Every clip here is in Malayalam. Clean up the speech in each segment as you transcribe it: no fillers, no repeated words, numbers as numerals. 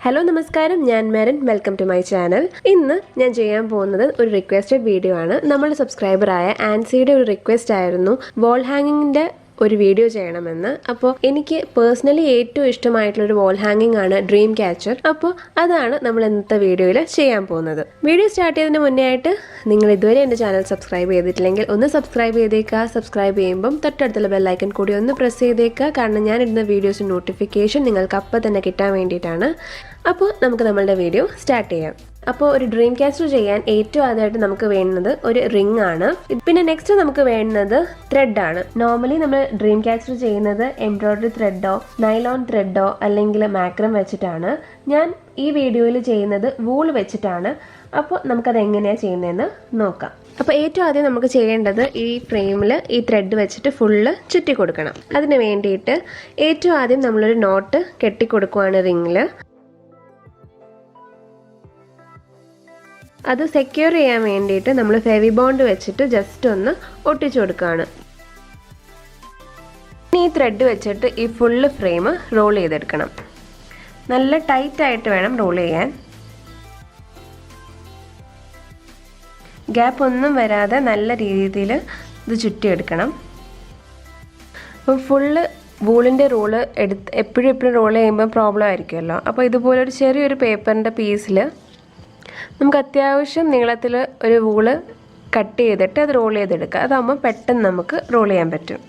Hello, Namaskaram. I am Merin. Welcome to my channel. ഇന്ന് ഞാൻ ചെയ്യാൻ പോകുന്നത് ഒരു റിക്വസ്റ്റഡ് വീഡിയോ ആണ്. നമ്മുടെ സബ്സ്ക്രൈബർ ആയ ആൻസിയുടെ ഒരു റിക്വസ്റ്റ് ആയിരുന്നു വാൾ ഹാങ്ങിങ്ങിന്റെ ഒരു വീഡിയോ ചെയ്യണമെന്ന്. അപ്പോൾ എനിക്ക് പേഴ്സണലി ഏറ്റവും ഇഷ്ടമായിട്ടുള്ള ഒരു വാൾ ഹാങ്ങിങ് ആണ് ഡ്രീം ക്യാച്ചർ. അപ്പോൾ അതാണ് നമ്മൾ ഇന്നത്തെ വീഡിയോയിൽ ചെയ്യാൻ പോകുന്നത്. വീഡിയോ സ്റ്റാർട്ട് ചെയ്തതിന് മുന്നേ ആയിട്ട് നിങ്ങൾ ഇതുവരെ എൻ്റെ ചാനൽ സബ്സ്ക്രൈബ് ചെയ്തിട്ടില്ലെങ്കിൽ ഒന്ന് സബ്സ്ക്രൈബ് ചെയ്തേക്കുക. സബ്സ്ക്രൈബ് ചെയ്യുമ്പം തൊട്ടടുത്തുള്ള ബെല്ലൈക്കൺ കൂടി ഒന്ന് പ്രസ് ചെയ്തേക്കുക. കാരണം ഞാൻ ഇടുന്ന വീഡിയോസ് നോട്ടിഫിക്കേഷൻ നിങ്ങൾക്ക് അപ്പം തന്നെ കിട്ടാൻ വേണ്ടിയിട്ടാണ്. അപ്പോൾ നമുക്ക് നമ്മളുടെ വീഡിയോ സ്റ്റാർട്ട് ചെയ്യാം. അപ്പോൾ ഒരു ഡ്രീം ക്യാച്ചർ ചെയ്യാൻ ഏറ്റവും ആദ്യമായിട്ട് നമുക്ക് വേണ്ടുന്നത് ഒരു റിംഗ് ആണ്. പിന്നെ നെക്സ്റ്റ് നമുക്ക് വേണ്ടുന്നത് ത്രെഡ് ആണ്. നോർമലി നമ്മൾ ഡ്രീം ക്യാച്ചർ ചെയ്യുന്നത് എംബ്രോയിഡറി ത്രെഡോ നൈലോൺ ത്രെഡോ അല്ലെങ്കിൽ മാക്രം വെച്ചിട്ടാണ്. ഞാൻ ഈ വീഡിയോയിൽ ചെയ്യുന്നത് വൂൾ വെച്ചിട്ടാണ്. അപ്പോൾ നമുക്കത് എങ്ങനെയാണ് ചെയ്യുന്നതെന്ന് നോക്കാം. അപ്പോൾ ഏറ്റവും ആദ്യം നമുക്ക് ചെയ്യേണ്ടത് ഈ ഫ്രെയിമിൽ ഈ ത്രെഡ് വെച്ചിട്ട് ഫുള്ള് ചുറ്റി കൊടുക്കണം. അതിന് വേണ്ടിയിട്ട് ഏറ്റവും ആദ്യം നമ്മളൊരു നോട്ട് കെട്ടിക്കൊടുക്കുവാണ് റിങ്ങിൽ. അത് സെക്യൂർ ചെയ്യാൻ വേണ്ടിയിട്ട് നമ്മൾ ഫെവി ബോണ്ട് വെച്ചിട്ട് ജസ്റ്റ് ഒന്ന് ഒട്ടിച്ചു കൊടുക്കുകയാണ്. ഇനി ഈ ത്രെഡ് വെച്ചിട്ട് ഈ ഫുള്ള് ഫ്രെയിം റോൾ ചെയ്തെടുക്കണം. നല്ല ടൈറ്റായിട്ട് വേണം റോൾ ചെയ്യാൻ. ഗ്യാപ്പ് ഒന്നും വരാതെ നല്ല രീതിയിൽ ഇത് ചുറ്റിയെടുക്കണം. അപ്പം ഫുള്ള് വൂളിൻ്റെ റോള് എപ്പോഴും റോൾ ചെയ്യുമ്പോൾ പ്രോബ്ലം ആയിരിക്കുമല്ലോ. അപ്പോൾ ഇതുപോലെ ഒരു ചെറിയൊരു പേപ്പറിൻ്റെ പീസിൽ നമുക്ക് അത്യാവശ്യം നീളത്തിൽ ഒരു വൂള് കട്ട് ചെയ്തിട്ട് അത് റോൾ ചെയ്തെടുക്കുക. അതാകുമ്പോൾ പെട്ടെന്ന് നമുക്ക് റോൾ ചെയ്യാൻ പറ്റും.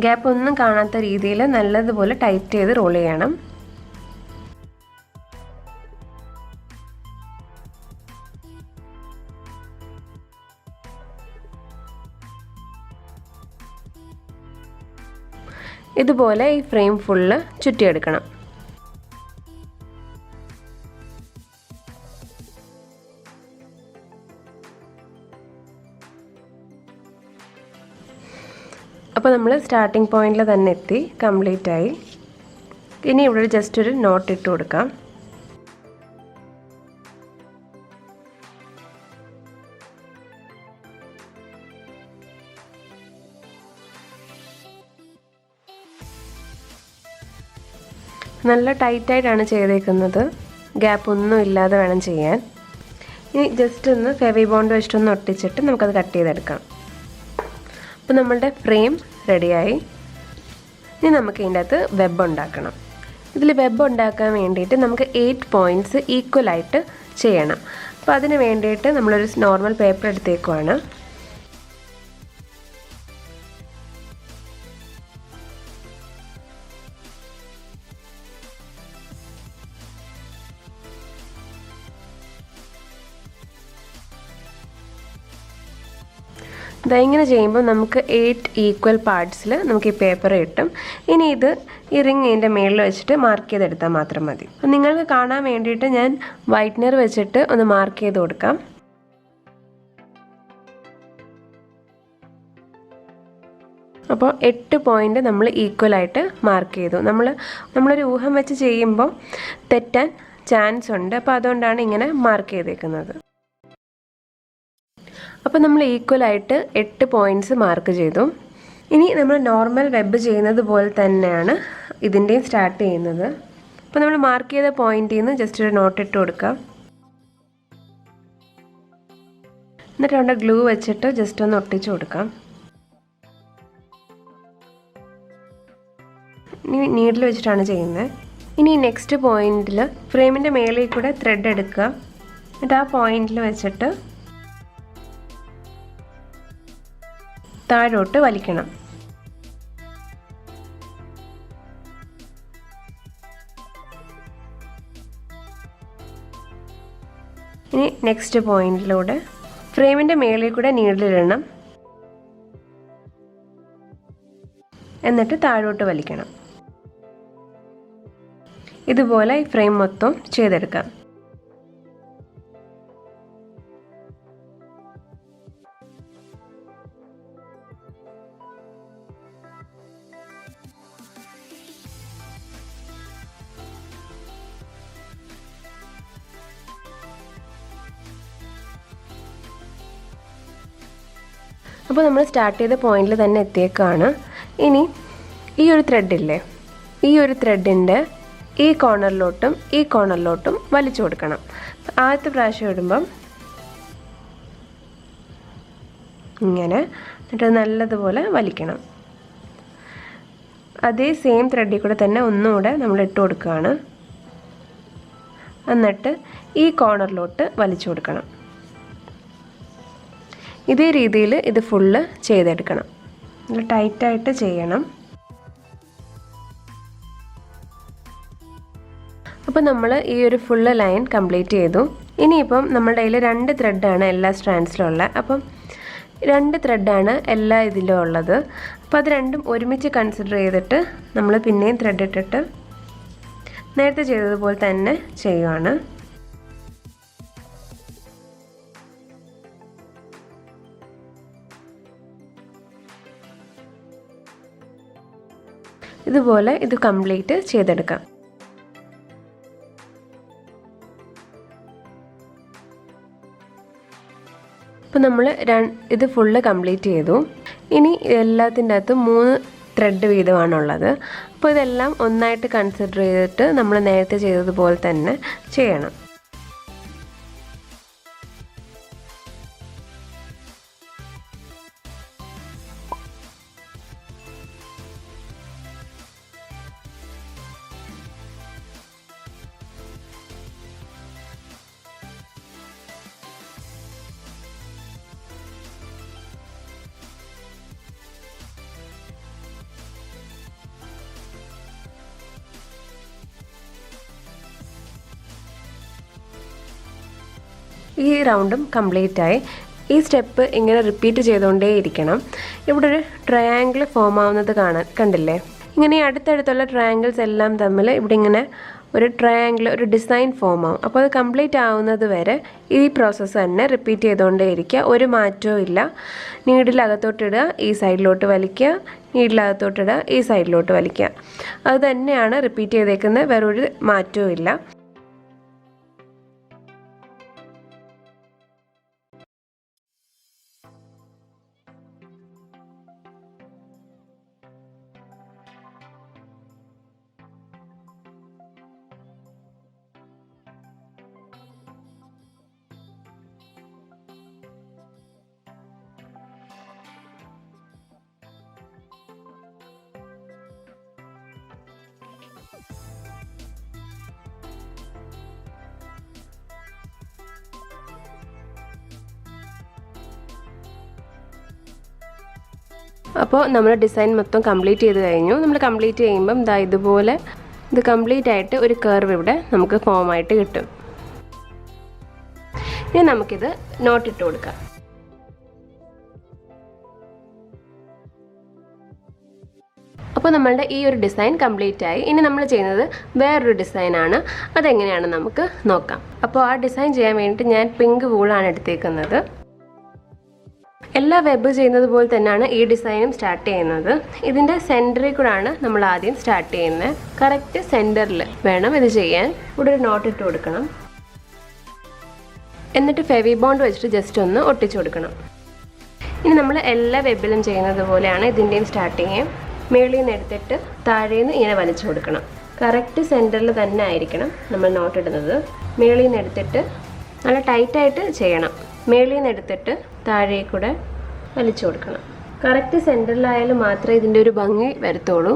ഗ്യാപ്പ് ഒന്നും കാണാത്ത രീതിയിൽ നല്ലതുപോലെ ടൈറ്റ് ചെയ്ത് റോൾ ചെയ്യണം. ഇതുപോലെ ഈ ഫ്രെയിം ഫുള്ള് ചുറ്റിയെടുക്കണം. അപ്പോൾ നമ്മൾ സ്റ്റാർട്ടിംഗ് പോയിന്റിൽ തന്നെ എത്തി, കംപ്ലീറ്റ് ആയി. ഇനി ഇവിടെ ജസ്റ്റ് ഒരു നോട്ട് ഇട്ട് കൊടുക്കാം. നല്ല ടൈറ്റായിട്ടാണ് ചെയ്തേക്കുന്നത്. ഗ്യാപ്പ് ഒന്നും ഇല്ലാതെ വേണം ചെയ്യാൻ. ഇനി ജസ്റ്റ് ഒന്ന് ഫെവി ബോണ്ട് വെച്ചിട്ടൊന്ന് ഒട്ടിച്ചിട്ട് നമുക്കത് കട്ട് ചെയ്തെടുക്കാം. അപ്പോൾ നമ്മളുടെ ഫ്രെയിം റെഡിയായി. ഇനി നമുക്ക് ഇതിൻ്റെ അകത്ത് വെബ് ഉണ്ടാക്കണം. ഇതിൽ വെബ് ഉണ്ടാക്കാൻ വേണ്ടിയിട്ട് നമുക്ക് 8 പോയിൻറ്റ്സ് ഈക്വലായിട്ട് ചെയ്യണം. അപ്പോൾ അതിന് വേണ്ടിയിട്ട് നമ്മളൊരു നോർമൽ പേപ്പർ എടുത്തേക്കുവാണ്. ഇങ്ങനെ ചെയ്യുമ്പോൾ നമുക്ക് 8 ഈക്വൽ പാർട്സിൽ നമുക്ക് ഈ പേപ്പർ കിട്ടും. ഇനി ഇത് ഈ റിങ് ഇതിൻ്റെ മേളിൽ വെച്ചിട്ട് മാർക്ക് ചെയ്തെടുത്താൽ മാത്രം മതി. അപ്പം നിങ്ങൾക്ക് കാണാൻ വേണ്ടിയിട്ട് ഞാൻ വൈറ്റ്നർ വെച്ചിട്ട് ഒന്ന് മാർക്ക് ചെയ്ത് കൊടുക്കാം. അപ്പോൾ 8 പോയിൻ്റ് നമ്മൾ ഈക്വലായിട്ട് മാർക്ക് ചെയ്തു. നമ്മളൊരു ഊഹം വെച്ച് ചെയ്യുമ്പോൾ തെറ്റാൻ ചാൻസ് ഉണ്ട്. അപ്പോൾ അതുകൊണ്ടാണ് ഇങ്ങനെ മാർക്ക് ചെയ്തേക്കുന്നത്. അപ്പോൾ നമ്മൾ ഈക്വലായിട്ട് 8 പോയിൻറ്റ്സ് മാർക്ക് ചെയ്തു. ഇനി നമ്മൾ നോർമൽ വെബ് ചെയ്യുന്നത് പോലെ തന്നെയാണ് ഇതിൻ്റെയും സ്റ്റാർട്ട് ചെയ്യുന്നത്. അപ്പോൾ നമ്മൾ മാർക്ക് ചെയ്ത പോയിന്റിൽ നിന്ന് ജസ്റ്റ് ഒരു നോട്ട് ഇട്ട് കൊടുക്കാം. എന്നിട്ട് അവിടെ ഗ്ലൂ വെച്ചിട്ട് ജസ്റ്റ് ഒന്ന് ഒട്ടിച്ചു കൊടുക്കാം. ഇനി നീഡിൽ വെച്ചിട്ടാണ് ചെയ്യുന്നത്. ഇനി നെക്സ്റ്റ് പോയിന്റിൽ ഫ്രെയിമിൻ്റെ മേളിൽ കൂടെ ത്രെഡ് എടുക്കുക. എന്നിട്ട് ആ പോയിന്റിൽ വെച്ചിട്ട് താഴോട്ട് വലിക്കണം. ഇനി നെക്സ്റ്റ് പോയിന്റിലൂടെ ഫ്രെയിമിൻ്റെ മേളിൽ കൂടെ നീഡിലിടണം. എന്നിട്ട് താഴോട്ട് വലിക്കണം. ഇതുപോലെ ഈ ഫ്രെയിം മൊത്തം ചെയ്തെടുക്കാം. അപ്പോൾ നമ്മൾ സ്റ്റാർട്ട് ചെയ്ത പോയിന്റിൽ തന്നെ എത്തിയേക്കാണ്. ഇനി ഈ ഒരു ത്രെഡില്ലേ, ഈ ഒരു ത്രെഡിൻ്റെ ഈ കോർണറിലോട്ടും വലിച്ചു കൊടുക്കണം. ആദ്യത്തെ പ്രാവശ്യം ഇടുമ്പം ഇങ്ങനെ, എന്നിട്ട് നല്ലതുപോലെ വലിക്കണം. അതേ സെയിം ത്രെഡിൽ കൂടെ തന്നെ ഒന്നുകൂടെ നമ്മൾ ഇട്ട് കൊടുക്കുകയാണ്. എന്നിട്ട് ഈ കോർണറിലോട്ട് വലിച്ചു കൊടുക്കണം. ഇതേ രീതിയിൽ ഇത് ഫുള്ള് ചെയ്തെടുക്കണം. നല്ല ടൈറ്റായിട്ട് ചെയ്യണം. അപ്പോൾ നമ്മൾ ഈ ഒരു ഫുള്ള് ലൈൻ കംപ്ലീറ്റ് ചെയ്തു. ഇനിയിപ്പം നമ്മളുടെ കയ്യിൽ 2 ത്രെഡാണ് എല്ലാ സ്ട്രാൻഡ്സിലും ഉള്ളത്. അപ്പം 2 ത്രെഡാണ് എല്ലാ ഇതിലും ഉള്ളത്. അപ്പോൾ അത് രണ്ടും ഒരുമിച്ച് കൺസിഡർ ചെയ്തിട്ട് നമ്മൾ പിന്നെയും ത്രെഡ് ഇട്ടിട്ട് നേരത്തെ ചെയ്തതുപോലെ തന്നെ ചെയ്യുവാണ്. ഇതുപോലെ ഇത് കംപ്ലീറ്റ് ചെയ്തെടുക്കാം. അപ്പോൾ നമ്മൾ ഇത് ഫുള്ള് കംപ്ലീറ്റ് ചെയ്തു. ഇനി എല്ലാത്തിൻ്റെ അകത്തും 3 ത്രെഡ് വീതമാണുള്ളത്. അപ്പോൾ ഇതെല്ലാം ഒന്നായിട്ട് കൺസിഡർ ചെയ്തിട്ട് നമ്മൾ നേരത്തെ ചെയ്തതുപോലെ തന്നെ ചെയ്യണം. ഈ റൗണ്ടും കംപ്ലീറ്റ് ആയി. ഈ സ്റ്റെപ്പ് ഇങ്ങനെ റിപ്പീറ്റ് ചെയ്തുകൊണ്ടേയിരിക്കണം. ഇവിടെ ഒരു ട്രയാങ്കിൾ ഫോം ആവുന്നത് കണ്ടില്ലേ? ഇങ്ങനെ അടുത്തടുത്തുള്ള ട്രയാങ്കിൾസ് എല്ലാം തമ്മിൽ ഇവിടെ ഇങ്ങനെ ഒരു ട്രയാങ്കിൾ, ഒരു ഡിസൈൻ ഫോം ആവും. അപ്പോൾ അത് കംപ്ലീറ്റ് ആവുന്നത് വരെ ഈ പ്രോസസ്സ് തന്നെ റിപ്പീറ്റ് ചെയ്തുകൊണ്ടേയിരിക്കുക. ഒരു മാറ്റവും ഇല്ല. നീഡിലകത്തോട്ടിടുക, ഈ സൈഡിലോട്ട് വലിക്കുക, നീഡിലകത്തോട്ടിടുക, ഈ സൈഡിലോട്ട് വലിക്കുക. അത് തന്നെയാണ് റിപ്പീറ്റ് ചെയ്തേക്കുന്നത്. വേറൊരു മാറ്റവും ഇല്ല. അപ്പോൾ നമ്മൾ ഡിസൈൻ മൊത്തം കംപ്ലീറ്റ് ചെയ്ത് കഴിഞ്ഞു. നമ്മൾ കംപ്ലീറ്റ് ചെയ്യുമ്പം ഇതുപോലെ ഇത് കംപ്ലീറ്റ് ആയിട്ട് ഒരു കർവ് ഇവിടെ നമുക്ക് ഫോം ആയിട്ട് കിട്ടും. ഇനി നമുക്കിത് നോട്ടിട്ട് കൊടുക്കാം. അപ്പോൾ നമ്മളുടെ ഈ ഒരു ഡിസൈൻ കംപ്ലീറ്റ് ആയി. ഇനി നമ്മൾ ചെയ്യുന്നത് വേറൊരു ഡിസൈനാണ്. അതെങ്ങനെയാണ് നമുക്ക് നോക്കാം. അപ്പോൾ ആ ഡിസൈൻ ചെയ്യാൻ വേണ്ടിയിട്ട് ഞാൻ പിങ്ക് വൂളാണ് എടുത്തേക്കുന്നത്. എല്ലാ വെബ് ചെയ്യുന്നത് പോലെ തന്നെയാണ് ഈ ഡിസൈനും സ്റ്റാർട്ട് ചെയ്യുന്നത്. ഇതിൻ്റെ സെൻറ്ററിൽ കൂടാണ് നമ്മൾ ആദ്യം സ്റ്റാർട്ട് ചെയ്യുന്നത്. കറക്റ്റ് സെൻറ്ററിൽ വേണം ഇത് ചെയ്യാൻ. ഇവിടെ ഒരു നോട്ട് ഇട്ട് കൊടുക്കണം. എന്നിട്ട് ഫെവി ബോണ്ട് വെച്ചിട്ട് ജസ്റ്റ് ഒന്ന് ഒട്ടിച്ചു കൊടുക്കണം. ഇനി നമ്മൾ എല്ലാ വെബിലും ചെയ്യുന്നത് പോലെയാണ് ഇതിൻ്റെയും സ്റ്റാർട്ടിങ്. മേളിൽ നിന്ന് എടുത്തിട്ട് താഴേന്ന് ഇങ്ങനെ വലിച്ചു കൊടുക്കണം. കറക്റ്റ് സെൻറ്ററിൽ തന്നെ ആയിരിക്കണം നമ്മൾ നോട്ട് ഇടുന്നത്. മേളിൽ നിന്ന് എടുത്തിട്ട് നല്ല ടൈറ്റായിട്ട് ചെയ്യണം. മേളിൽ നിന്ന് എടുത്തിട്ട് താഴെ കൂടെ വലിച്ചു കൊടുക്കണം. കറക്റ്റ് സെൻറ്ററിലായാലും മാത്രമേ ഇതിൻ്റെ ഒരു ഭംഗി വരത്തുള്ളൂ.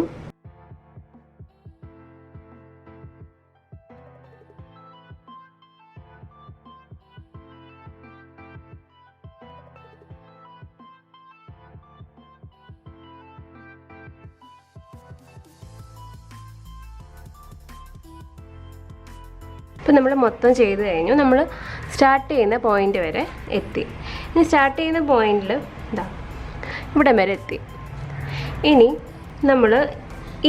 അപ്പോൾ നമ്മൾ മൊത്തം ചെയ്ത് കഴിഞ്ഞു. നമ്മൾ സ്റ്റാർട്ട് ചെയ്യുന്ന പോയിൻ്റ് വരെ എത്തി. ഇനി സ്റ്റാർട്ട് ചെയ്യുന്ന പോയിന്റിൽ ഇവിടെ വരെ എത്തി. ഇനി നമ്മൾ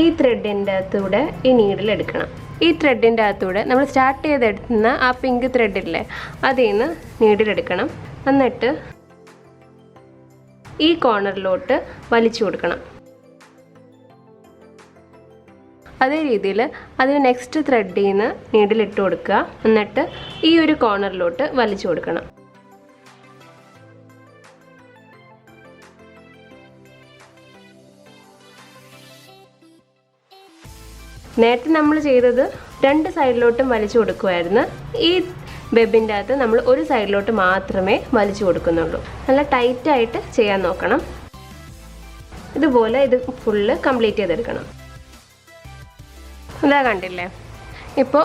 ഈ ത്രെഡിൻ്റെ അകത്തൂടെ ഈ നീഡിൽ എടുക്കണം. ഈ ത്രെഡിൻ്റെ അകത്തൂടെ നമ്മൾ സ്റ്റാർട്ട് ചെയ്തെടുക്കുന്ന ആ പിങ്ക് ത്രെഡില്ലേ, അതിൽ നിന്ന് നീഡിലെടുക്കണം. എന്നിട്ട് ഈ കോർണറിലോട്ട് വലിച്ചു കൊടുക്കണം. അതേ രീതിയിൽ അതിന് നെക്സ്റ്റ് ത്രെഡിൽ നിന്ന് നീഡിലിട്ട് കൊടുക്കുക. എന്നിട്ട് ഈ ഒരു കോർണറിലോട്ട് വലിച്ചു കൊടുക്കണം. നേരത്തെ നമ്മൾ ചെയ്തത് രണ്ട് സൈഡിലോട്ടും വലിച്ചു കൊടുക്കുമായിരുന്നു. ഈ വെബിൻ്റെ അകത്ത് നമ്മൾ ഒരു സൈഡിലോട്ട് മാത്രമേ വലിച്ചു കൊടുക്കുന്നുള്ളൂ. നല്ല ടൈറ്റായിട്ട് ചെയ്യാൻ നോക്കണം. ഇതുപോലെ ഇത് ഫുള്ള് കംപ്ലീറ്റ് ചെയ്തെടുക്കണം. അതാ കണ്ടില്ലേ? ഇപ്പോൾ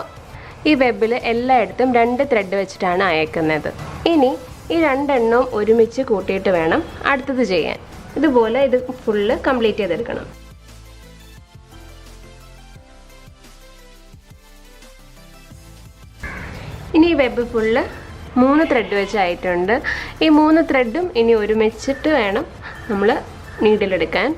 ഈ വെബിൽ എല്ലായിടത്തും 2 ത്രെഡ് വെച്ചിട്ടാണ് അയക്കുന്നത്. ഇനി ഈ 2 എണ്ണവും ഒരുമിച്ച് കൂട്ടിയിട്ട് വേണം അടുത്തത് ചെയ്യാൻ. ഇതുപോലെ ഇത് ഫുള്ള് കംപ്ലീറ്റ് ചെയ്തെടുക്കണം. ഇനി ഈ വെബ് ഫുള്ള് 3 ത്രെഡ് വെച്ചായിട്ടുണ്ട്. ഈ 3 ത്രെഡും ഇനി ഒരുമിച്ചിട്ട് വേണം നമ്മൾ നീഡിലെടുക്കാൻ.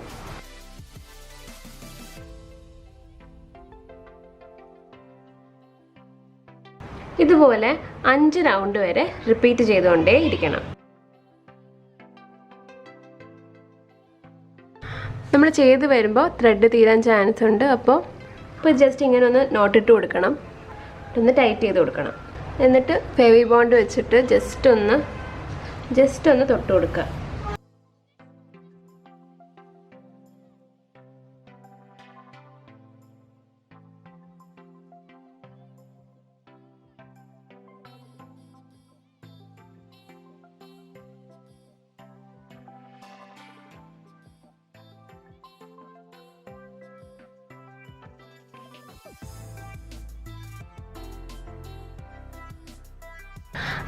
ഇതുപോലെ 5 റൗണ്ട് വരെ റിപ്പീറ്റ് ചെയ്തുകൊണ്ടേ ഇരിക്കണം. നമ്മൾ ചെയ്ത് വരുമ്പോൾ ത്രെഡ് തീരാൻ ചാൻസ് ഉണ്ട്. അപ്പോൾ ജസ്റ്റ് ഇങ്ങനെ ഒന്ന് നോട്ടിട്ട് കൊടുക്കണം, ഒന്ന് ടൈറ്റ് ചെയ്ത് കൊടുക്കണം. എന്നിട്ട് ഫെവി ബോണ്ട് വെച്ചിട്ട് ജസ്റ്റ് ഒന്ന് തൊട്ട് കൊടുക്കുക.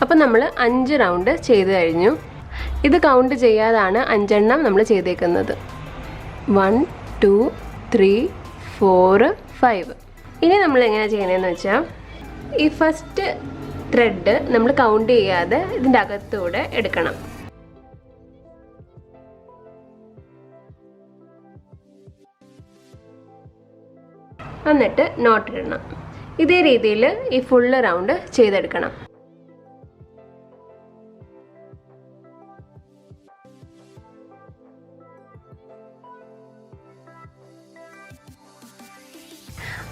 അപ്പോൾ നമ്മൾ 5 റൗണ്ട് ചെയ്ത് കഴിഞ്ഞു. ഇത് കൗണ്ട് ചെയ്യാതാണ് 5 എണ്ണം നമ്മൾ ചെയ്തേക്കുന്നത്. 1 2 3 4 5. ഇനി നമ്മൾ എങ്ങനെ ചെയ്യണമെന്ന് വെച്ചാൽ, ഈ ഫസ്റ്റ് ത്രെഡ് നമ്മൾ കൗണ്ട് ചെയ്യാതെ ഇതിൻ്റെ അകത്തൂടെ എടുക്കണം. എന്നിട്ട് നോട്ട് ഇടണം. ഇതേ രീതിയിൽ ഈ ഫുള്ള് റൗണ്ട് ചെയ്തെടുക്കണം.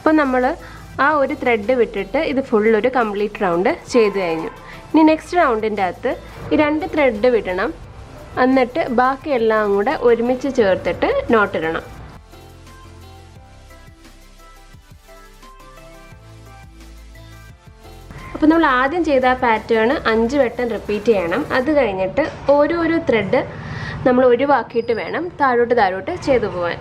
അപ്പോൾ നമ്മൾ ആ ഒരു ത്രെഡ് വിട്ടിട്ട് ഇത് ഫുള്ളൊരു കംപ്ലീറ്റ് റൗണ്ട് ചെയ്ത് കഴിഞ്ഞു. ഇനി നെക്സ്റ്റ് റൗണ്ടിൻ്റെ അകത്ത് ഈ 2 ത്രെഡ് വിടണം. എന്നിട്ട് ബാക്കിയെല്ലാം കൂടെ ഒരുമിച്ച് ചേർത്തിട്ട് നോട്ടിടണം. അപ്പോൾ നമ്മൾ ആദ്യം ചെയ്ത ആ പാറ്റേൺ 5 വട്ടം റിപ്പീറ്റ് ചെയ്യണം. അത് കഴിഞ്ഞിട്ട് ഓരോരോ ത്രെഡ് നമ്മൾ ഒഴിവാക്കിയിട്ട് വേണം താഴോട്ട് ചെയ്തു പോകാൻ.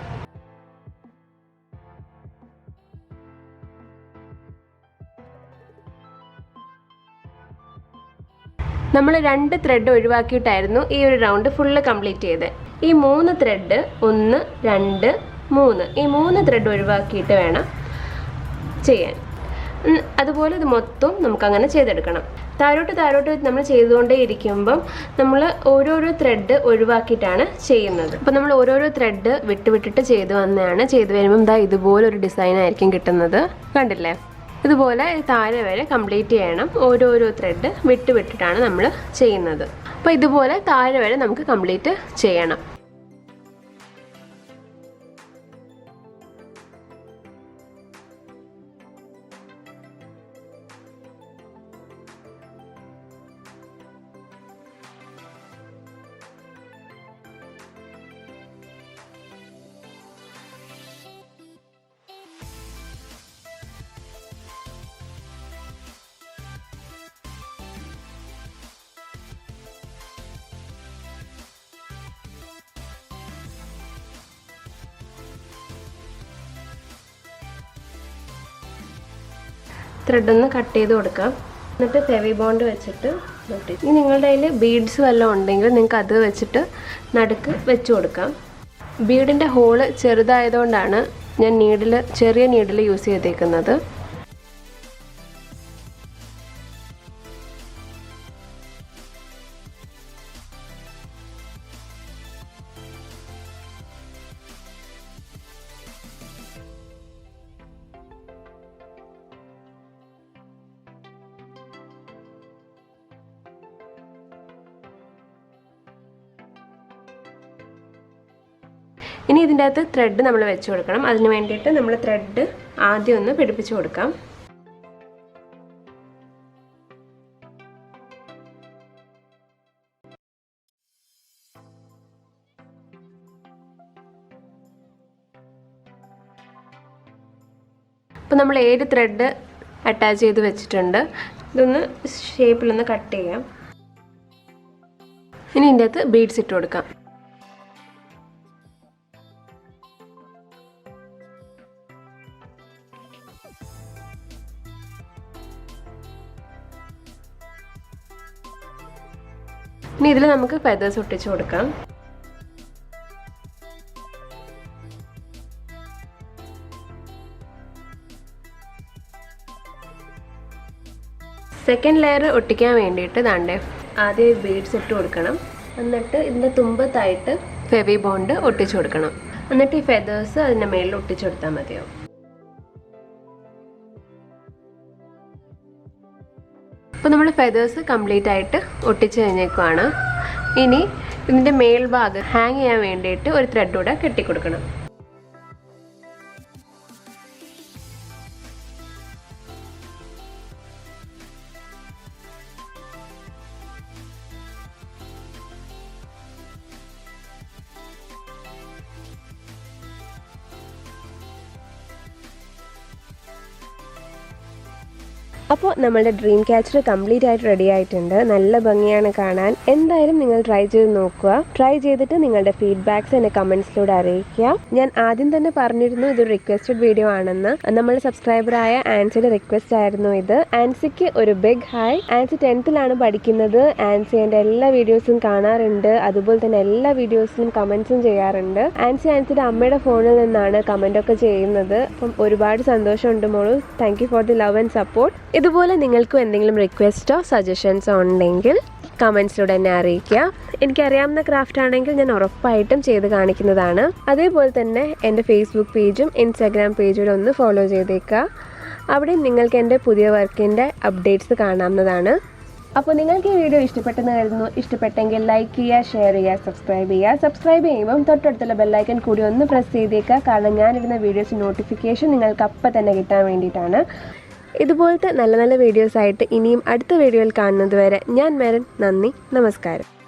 നമ്മൾ 2 ത്രെഡ് ഒഴിവാക്കിയിട്ടായിരുന്നു ഈ ഒരു റൗണ്ട് ഫുള്ള് കംപ്ലീറ്റ് ചെയ്തത്. ഈ 3 ത്രെഡ് 1 2 3 ഈ 3 ത്രെഡ് ഒഴിവാക്കിയിട്ട് വേണം ചെയ്യാൻ. അതുപോലെ ഇത് മൊത്തം നമുക്കങ്ങനെ ചെയ്തെടുക്കണം. താഴോട്ട് നമ്മൾ ചെയ്തുകൊണ്ടേ ഇരിക്കുമ്പം നമ്മൾ ഓരോരോ ത്രെഡ് ഒഴിവാക്കിയിട്ടാണ് ചെയ്യുന്നത്. അപ്പോൾ നമ്മൾ ഓരോരോ ത്രെഡ് വിട്ടിട്ട് ചെയ്ത് വന്നതാണ്. ചെയ്ത് വരുമ്പം ഇതുപോലൊരു ഡിസൈൻ ആയിരിക്കും കിട്ടുന്നത്. കണ്ടില്ലേ? ഇതുപോലെ താഴെ വരെ കംപ്ലീറ്റ് ചെയ്യണം. ഓരോരോ ത്രെഡ് വിട്ടിട്ടാണ് നമ്മൾ ചെയ്യുന്നത്. അപ്പോൾ ഇതുപോലെ താഴെ വരെ നമുക്ക് കംപ്ലീറ്റ് ചെയ്യണം. ത്രെഡ് ഒന്ന് കട്ട് ചെയ്ത് കൊടുക്കാം. എന്നിട്ട് ഫെവി ബോണ്ട് വെച്ചിട്ട് നോട്ടിട്ട്, ഇനി നിങ്ങളുടെ കയ്യിൽ ബീഡ്സ് വല്ലതും ഉണ്ടെങ്കിൽ നിങ്ങൾക്ക് അത് വെച്ചിട്ട് നടുക്ക് വെച്ച് കൊടുക്കാം. ബീഡിൻ്റെ ഹോള് ചെറുതായതുകൊണ്ടാണ് ഞാൻ ചെറിയ നീഡിൽ യൂസ് ചെയ്തേക്കുന്നത്. ഇനി ഇതിൻ്റെ അകത്ത് ത്രെഡ് നമ്മൾ വെച്ച് കൊടുക്കണം. അതിന് വേണ്ടിയിട്ട് നമ്മൾ ത്രെഡ് ആദ്യം ഒന്ന് പിടിപ്പിച്ച് കൊടുക്കാം. അപ്പോൾ നമ്മൾ ഏത് ത്രെഡ് അറ്റാച്ച് ചെയ്ത് വെച്ചിട്ടുണ്ട്. ഇതൊന്ന് ഷേപ്പിലൊന്ന് കട്ട് ചെയ്യാം. ഇനി ഇതിൻ്റെ അകത്ത് ബീഡ്സ് ഇട്ട് കൊടുക്കാം. ഇനി ഇതിൽ നമുക്ക് ഫെദേഴ്സ് ഒട്ടിച്ചു കൊടുക്കാം. സെക്കൻഡ് ലെയർ ഒട്ടിക്കാൻ വേണ്ടിയിട്ട് ദാണ്ടേ ആദ്യം ബീഡ്സ് ഇട്ട് കൊടുക്കണം. എന്നിട്ട് ഇതിൻ്റെ തുമ്പത്തായിട്ട് ഫെവി ബോണ്ട് ഒട്ടിച്ചു കൊടുക്കണം. എന്നിട്ട് ഈ ഫെദേഴ്സ് അതിൻ്റെ മേളിൽ ഒട്ടിച്ചു കൊടുത്താൽ മതിയാവും. അപ്പോൾ നമ്മൾ ഫെദേഴ്സ് കംപ്ലീറ്റ് ആയിട്ട് ഒട്ടിച്ച് കഴിഞ്ഞേക്കുവാണ്. ഇനി ഇതിൻ്റെ മേൽഭാഗം ഹാങ് ചെയ്യാൻ വേണ്ടിയിട്ട് ഒരു ത്രെഡ് കൂടെ കെട്ടിക്കൊടുക്കണം. അപ്പോൾ നമ്മളുടെ ഡ്രീം ക്യാച്ചർ കംപ്ലീറ്റ് ആയിട്ട് റെഡി ആയിട്ടുണ്ട്. നല്ല ഭംഗിയാണ് കാണാൻ. എന്തായാലും നിങ്ങൾ ട്രൈ ചെയ്ത് നോക്കുക. ട്രൈ ചെയ്തിട്ട് നിങ്ങളുടെ ഫീഡ്ബാക്ക്സ് എന്നെ കമൻസിലൂടെ അറിയിക്കുക. ഞാൻ ആദ്യം തന്നെ പറഞ്ഞിരുന്നു ഇതൊരു റിക്വസ്റ്റഡ് വീഡിയോ ആണെന്ന്. നമ്മുടെ സബ്സ്ക്രൈബറായ ആൻസിയുടെ റിക്വസ്റ്റ് ആയിരുന്നു ഇത്. ആൻസിക്ക് ഒരു ബിഗ് ഹായ്. ആൻസി 10th പഠിക്കുന്നത്. ആൻസി എൻ്റെ എല്ലാ വീഡിയോസും കാണാറുണ്ട്. അതുപോലെ തന്നെ എല്ലാ വീഡിയോസിലും കമൻസും ചെയ്യാറുണ്ട്. ആൻസിയുടെ അമ്മയുടെ ഫോണിൽ നിന്നാണ് കമൻ്റൊക്കെ ചെയ്യുന്നത്. അപ്പം ഒരുപാട് സന്തോഷമുണ്ട് മോളു. Thank you for the love and support. ഇതുപോലെ നിങ്ങൾക്കും എന്തെങ്കിലും റിക്വസ്റ്റോ സജഷൻസോ ഉണ്ടെങ്കിൽ കമൻസിലൂടെ എന്നെ അറിയിക്കുക. എനിക്കറിയാവുന്ന ക്രാഫ്റ്റ് ആണെങ്കിൽ ഞാൻ ഉറപ്പായിട്ടും ചെയ്ത് കാണിക്കുന്നതാണ്. അതേപോലെ തന്നെ എൻ്റെ ഫേസ്ബുക്ക് പേജും ഇൻസ്റ്റാഗ്രാം പേജും ഒന്ന് ഫോളോ ചെയ്തേക്കുക. അവിടെ നിങ്ങൾക്ക് എൻ്റെ പുതിയ വർക്കിൻ്റെ അപ്ഡേറ്റ്സ് കാണാവുന്നതാണ്. അപ്പോൾ നിങ്ങൾക്ക് ഈ വീഡിയോ ഇഷ്ടപ്പെട്ടെന്ന് കരുതുന്നു. ഇഷ്ടപ്പെട്ടെങ്കിൽ ലൈക്ക് ചെയ്യുക, ഷെയർ ചെയ്യുക, സബ്സ്ക്രൈബ് ചെയ്യുക. സബ്സ്ക്രൈബ് ചെയ്യുമ്പം തൊട്ടടുത്തുള്ള ബെല്ലൈക്കൺ കൂടി ഒന്ന് പ്രസ് ചെയ്തേക്കുക. കാരണം ഞാനിടുന്ന വീഡിയോസ് നോട്ടിഫിക്കേഷൻ നിങ്ങൾക്ക് അപ്പം തന്നെ കിട്ടാൻ വേണ്ടിയിട്ടാണ്. ഇതുപോലത്തെ നല്ല നല്ല വീഡിയോസായിട്ട് ഇനിയും അടുത്ത വീഡിയോയിൽ കാണുന്നത് വരെ ഞാൻ മെറിൻ. നന്ദി, നമസ്കാരം.